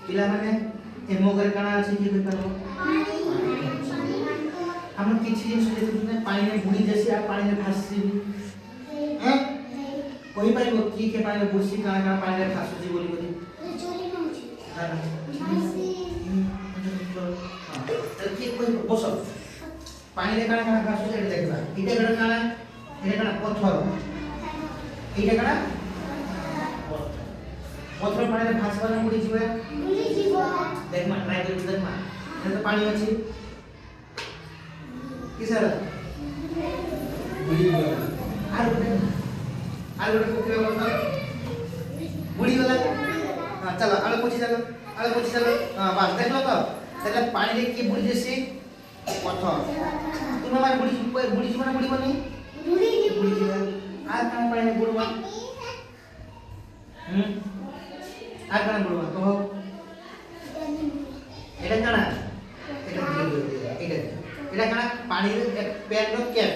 पिला माने एमो करे काना अछि कि कहिपारो हम किछि जिनिस देखुने पानी में बुड़ी जैसे आ पानी में भासी हैं कोई पाइबो की के पानी में बुड़सी काना काना पानी में भासुची बोली बोली चोरी न होछि हां भासी तो की कोई बस पानी में काना काना भासुची एटा देखबा इटा गड काना एटा काना पत्थर इटा काना पत्थर पानी में भासबा ना बुड़ी जीवा देख मा ट्राई कर देख मा तो पानी अछि किसर बुड़ी गला आर गोटे कुकिया बोलता बुड़ी गला हां चलो आले पूछी चलो हां बस देखलो तो देखला पानी रे की बुड़ी जैसे पत्थर तुम मार बुड़ी जीवा ना बुड़ी बनी बुड़ी जीवा आर काना पानी में बुड़वा आर काना बुड़वा तो এটা কানা এটা কানা পানির এক প্যান্ট ক্যাপ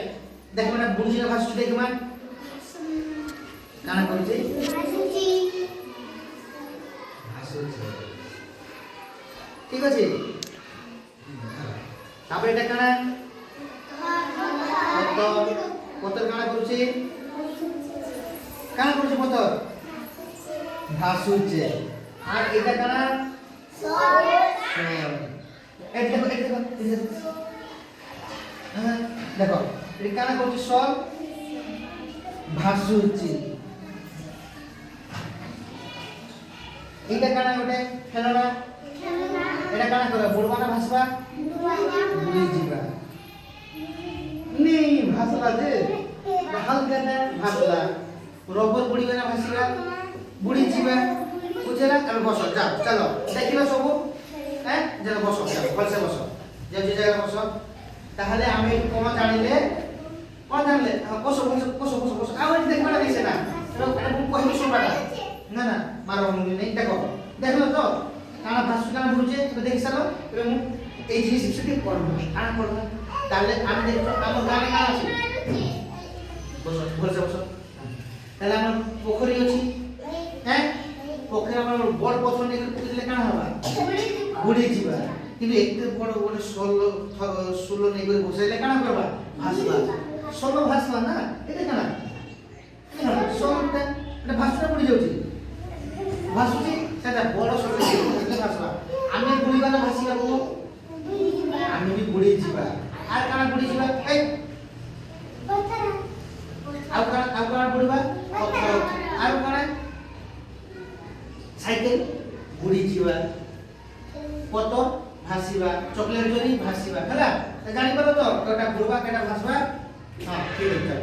দেখো না বুঝিনা ভাসু দেখো মান কানা করছে ভাসুছি ঠিক আছে তারপরে এটা কানা পতর কানা করছে পতর ভাসুছে আর এটা কানা देखो देखो ये काना करछि सॉल भासुछि एटा काना गोटे खेलना एटा काना करे बुड़वा ना भासबा बुड़ी जीवा नहीं भासला जे बहाल करना भासला रबर बुड़ीबा ना भासला बुड़ी जीवा बुझेला अब बस जाओ चलो देखिलो सब हैं चलो बसो जाओ भलसे बसो जे जे जगह बसो ताहले आमे कोन जानिले बसो आ देखबा नहीं सेना तो एटा कहबो सुनबाटा ना ना मारो मुनि नहीं देखलो तो काना भासु काना बुझे तो देखि सालो एबे मु এই জিনিস শিখতে পড়ব কানা পড়ব তাহলে আমি দেখো আমার গানে কানা আছে বসো ভলসে বসো তাহলে আমার পোখরি আছে हैं पोखरे আমার বড় পথর নেই দিলে কানা হবা বুড়ি जीवा কিন্তু একটু বড় বড় 16 নেই করে বসাইলে কানা করবা ভাসবা 16 ভাসবা না এটা কানা 16টা এটা ভাসনা পড়ে যাচ্ছে ভাসুছি সেটা বড় 16 এটা ভাসবা আমি বুড়ি বানা ভাসিবা বল আমি भी বুড়ি जीवा আর কানা বুড়ি जीवा এই আর কানা বুড়িবা আর কানা साइकिल बुड़ी जीवा पतो भासीबा चॉकलेट जोरी भासीबा हला जानि पारो तो केटा बुड़बा केटा भासबा हां ठीक है।